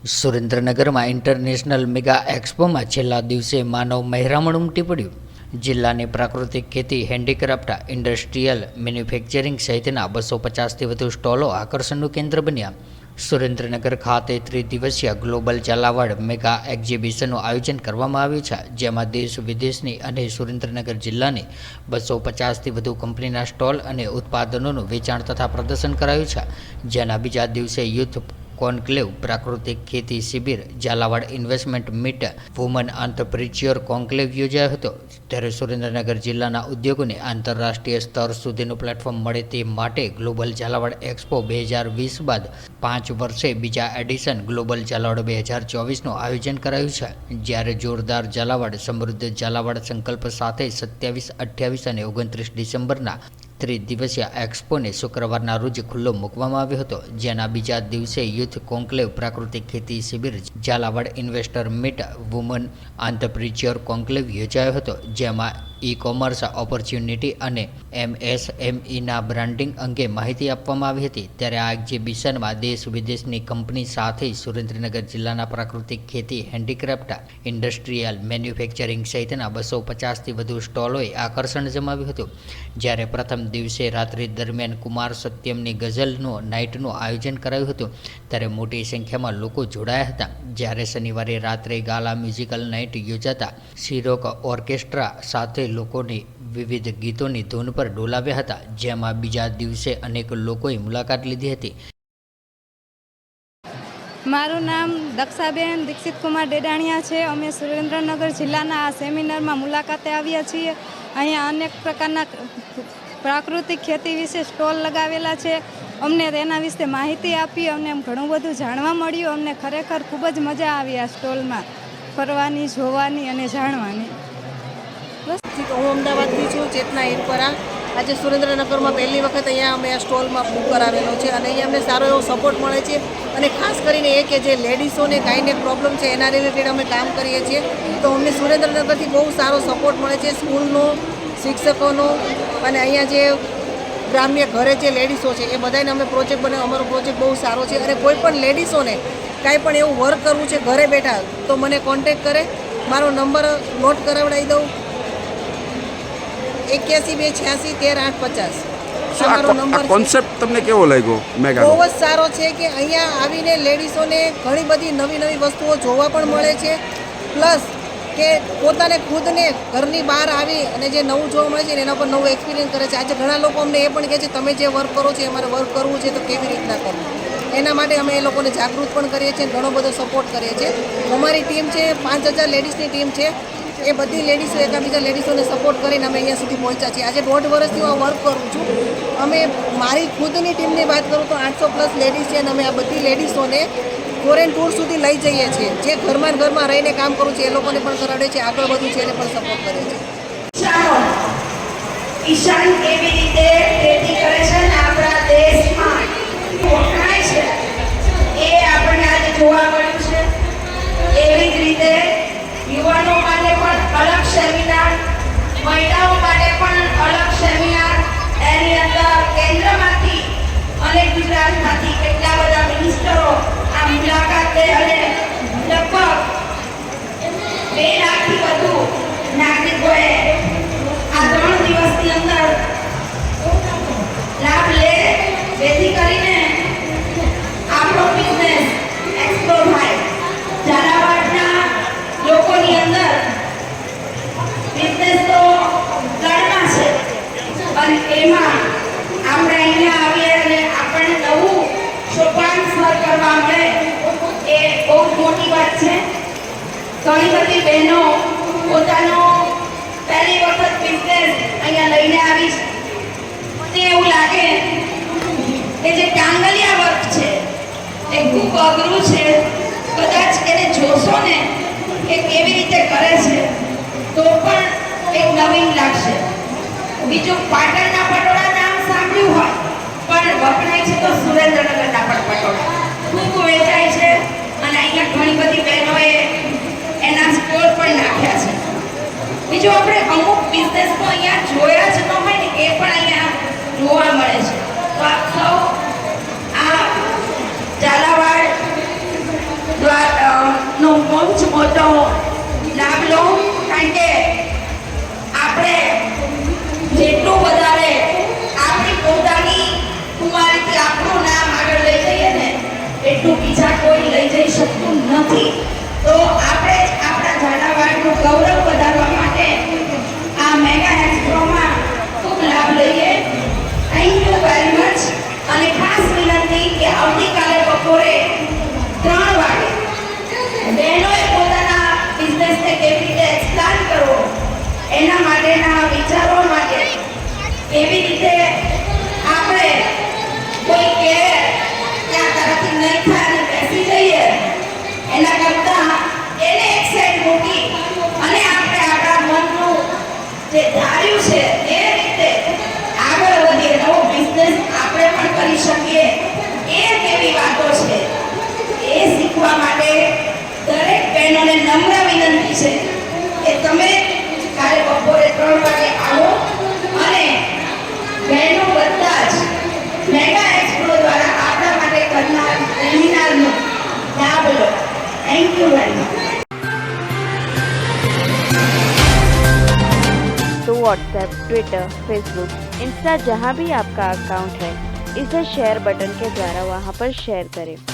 સુરેન્દ્રનગરમાં international mega એક્સપોમાં છેલ્લા દિવસે માનવ મહેરામણ ઉમટી પડ્યું. જિલ્લાની પ્રાકૃતિક ખેતી, હેન્ડીક્રાફ્ટ, ઇન્ડસ્ટ્રીયલ, મેન્યુફેક્ચરિંગ સહિતના 250થી વધુ સ્ટોલો આકર્ષણનું કેન્દ્ર બન્યા. સુરેન્દ્રનગર ખાતે ત્રિદિવસીય ગ્લોબલ ઝાલાવાડ મેગા એક્ઝિબિશનનું આયોજન કરવામાં આવ્યું છે, જેમાં દેશ વિદેશની અને સુરેન્દ્રનગર જિલ્લાની 250થી વધુ કંપનીના સ્ટોલ અને ઉત્પાદનોનું વેચાણ તથા પ્રદર્શન કરાયું છે. જેના બીજા દિવસે યુથ કોન્ક્લેવ, પ્રાકૃતિક ખેતી શિબિર, Zalawad investment meet, woman entrepreneur conclave યોજાયો હતો. ત્યારે સુરેન્દ્રનગર જિલ્લાના ઉદ્યોગોને આંતરરાષ્ટ્રીય સ્તર સુધીનું પ્લેટફોર્મ મળે તે માટે ગ્લોબલ ઝાલાવાડ એક્સપો 2020 બાદ 5 વર્ષે બીજા એડિશન ગ્લોબલ ઝાલાવાડ 2024નું આયોજન કરાયું છે. જ્યારે જોરદાર ઝાલાવાડ, સમૃદ્ધ ઝાલાવાડ સંકલ્પ સાથે 27, 28 અને 29 ડિસેમ્બરના ત્રિદિવસીય એક્સપોને શુક્રવારના રોજ ખુલ્લો મૂકવામાં આવ્યો હતો. જેના બીજા દિવસે યુથ કોન્ક્લેવ, પ્રાકૃતિક ખેતી શિબિર, Zalawad investor meet, woman entrepreneur conclave યોજાયો હતો. જેમાં ઈ-કોમર્સ ઓપોર્ચ્યુનિટી અને MSMEના બ્રાન્ડિંગ અંગે માહિતી આપવામાં આવી હતી. ત્યારે આ એક્ઝિબિશનમાં દેશ વિદેશની કંપની સાથે સુરેન્દ્રનગર જિલ્લાના પ્રાકૃતિક ખેતી, હેન્ડીક્રાફ્ટ, ઇન્ડસ્ટ્રીયલ, મેન્યુફેક્ચરિંગ સહિતના 250થી વધુ સ્ટોલોએ આકર્ષણ જમાવ્યું હતું. જ્યારે પ્રથમ દિવસે રાત્રિ દરમિયાન કુમાર સત્યમની ગઝલનું નાઇટનું આયોજન કરાયું હતું, ત્યારે મોટી સંખ્યામાં લોકો જોડાયા હતા. જ્યારે શનિવારે રાત્રે ગાલા મ્યુઝિકલ નાઇટ યોજાતા સિરોક ઓર્કેસ્ટ્રા સાથે લોકોની વિવિધ ગીતોની ધૂન પર ડોલાવ્યા હતા. જેમાં બીજા દિવસે અનેક લોકોએ મુલાકાત લીધી હતી. મારું નામ દક્ષાબેન દીક્ષિત કુમાર ડેડાણિયા છે. અમે સુરેન્દ્રનગર જિલ્લાના આ સેમિનારમાં મુલાકાતે આવ્યા છીએ. અહીંયા અનેક પ્રકારના પ્રાકૃતિક ખેતી વિશે સ્ટોલ લગાવેલા છે. અમને તેના વિશે માહિતી આપી, અમને ઘણું બધું જાણવા મળ્યું. અમને ખરેખર ખૂબ જ મજા આવી આ સ્ટોલમાં ફરવાની, જોવાની અને જાણવાની. હું અમદાવાદથી છું, ચેતના હિરપરા. આજે સુરેન્દ્રનગરમાં પહેલી વખત અહીંયા અમે આ સ્ટોલમાં બુક કરાવેલો છે અને અહીંયા અમને સારો એવો સપોર્ટ મળે છે. અને ખાસ કરીને એ કે જે લેડીઝોને કાંઈને પ્રોબ્લેમ છે એના રિલેટેડ અમે કામ કરીએ છીએ, તો અમને સુરેન્દ્રનગરથી બહુ સારો સપોર્ટ મળે છે, સ્કૂલનો, શિક્ષકોનો. અને અહીંયા જે ગ્રામ્ય ઘરે જે લેડીઝો છે એ બધાને અમે પ્રોજેક્ટ બનાવ્યો. અમારો પ્રોજેક્ટ બહુ સારો છે અને કોઈ પણ લેડીઝોને કાંઈ પણ એવું વર્ક કરવું છે ઘરે બેઠા તો મને કોન્ટેક્ટ કરે. મારો નંબર નોટ કરાવડાવી દઉં, 81 286 13 850. અમારો નંબર. કોન્સેપ્ટ તમને કેવો લાગ્યો? બહુ જ સારો છે કે અહીંયા આવીને લેડીઝોને ઘણી બધી નવી વસ્તુઓ જોવા પણ મળે છે, પ્લસ કે પોતાને ખુદને ઘરની બહાર આવી અને જે નવું જોવા મળે છે એના પર નવું એક્સપિરિયન્સ કરે છે. આજે ઘણા લોકો અમને એ પણ કહે છે તમે જે વર્ક કરો છો અમારે વર્ક કરવું છે તો કેવી રીતના કરવું. એના માટે અમે એ લોકોને જાગૃત પણ કરીએ છીએ, ઘણો બધો સપોર્ટ કરીએ છીએ. અમારી ટીમ છે 5000 લેડીઝની ટીમ છે. એ બધી લેડીઝો એકાબીજા લેડીઝોને સપોર્ટ કરીને અમે અહીંયા સુધી પહોંચ્યા છીએ. આજે 1.5 વર્ષથી હું વર્ક કરું છું. અમે મારી ખુદની ટીમની વાત કરું તો 800+ લેડીઝ છે અને અમે આ બધી લેડીઝોને ફોરેન ટૂર સુધી લઈ જઈએ છીએ. જે ઘરમાં રહીને કામ કરું છે એ લોકોને પણ કરાવીએ છીએ, આગળ વધુ છે એને પણ સપોર્ટ કરીએ છીએ. ઈશાન કેવી રીતે ખેતી કરે છે અને આપણા દેશમાં વખણાય છે એ આપણને આજે જોવા મળ્યું છે. એવી જ રીતે યુવાનો માટે પણ અલગ સેમિનાર, મહિલાઓ માટે પણ અલગ સેમિનાર, એની અંદર કેન્દ્રમાંથી અને ગુજરાતમાંથી કેટલા બધા મિનિસ્ટરો આ મુલાકાત લે અને લગભગ 2 લાખથી વધુ નાગરિકોએ આ 3 દિવસની અંદર લાભ લે, જેથી કરીને આપણો બિઝનેસ એક્સપ્લોર થાય. ઝાલાવાડના લોકોની અંદર બિઝનેસ તો ગણમાં છે અને એમાં આપણે અહીંયા આવીએ અને આપણને નવું સોપાન સર કરવા મળે એ બહુ મોટી વાત છે. ઘણી બધી બહેનો પોતાનો પહેલી વખત બિઝનેસ અહીંયા લઈને આવી છે. મને એવું લાગે કે જે ટાંગલિયા વર્ક છે એ ખૂબ અઘરું છે. કદાચ એને જોશો ને કે કેવી રીતે કરે છે તો પણ એક નવીન લાગશે. બીજું પાટણના પટોળા નામ સાંભળ્યું હોય, પણ વપરાય છે તો સુરેન્દ્રનગરના પણ પટોળા ખૂબ વેચાય છે અને અહીંયા ઘણી બધી બહેનોએ એના સ્ટોલ પણ નાખ્યા છે. બીજું આપણે અમુક બિઝનેસ તો અહીંયા જોયા જ ન હોય ને એ પણ અહીંયા જોવા મળે છે. તો આપ સૌ આ ઝાલાવાડ દ્વારા મોટો લાભ લો, કારણ કે આપણે જેટલું વધારે આપણી પોતાની કુમારીથી આપણું નામ આગળ લઈ જઈએ ને એટલું બીજા કોઈ લઈ જઈ શકતું નથી. તો આપણે આપણા ઝાલાવાડનું ગૌરવ વધારવા માટે આ મેગા એક્સપ્રોમાં ખૂબ લાભ લઈએ. Thank you very much. અને ખાસ વિનંતી કે આવતીકાલે બપોરે 3 વાગે બહેનોએ પોતાના બિઝનેસને કેવી રીતે એક્સપ્લાન કરવો એના માટેના વિચારો માટે કેવી રીતે આપણે કોઈ કે ત્યાં તરફથી નહીં થાય અને બેસી જઈએ એના કરતાં એને એક સાઈડ મૂકી અને આપણે આપણા મનનું જે ધાર્યું છે એ રીતે આગળ વધીએ, નવો બિઝનેસ આપણે પણ કરી શકીએ એ કેવી વાતો છે એ શીખવા માટે દરેક બહેનોને નમ્ર વિનંતી છે કે તમે કાલે બપોરે 3 વાગે આવો અને બહેનો બધા જ મેગા એક્સપ્રો દ્વારા આપણા માટે કરનાર સેમિનારનો લાભ લો. Thank you very much. तो व्हाट्सएप, ट्विटर, फेसबुक, इंस्टा जहाँ भी आपका अकाउंट है इसे शेयर बटन के द्वारा वहाँ पर शेयर करें।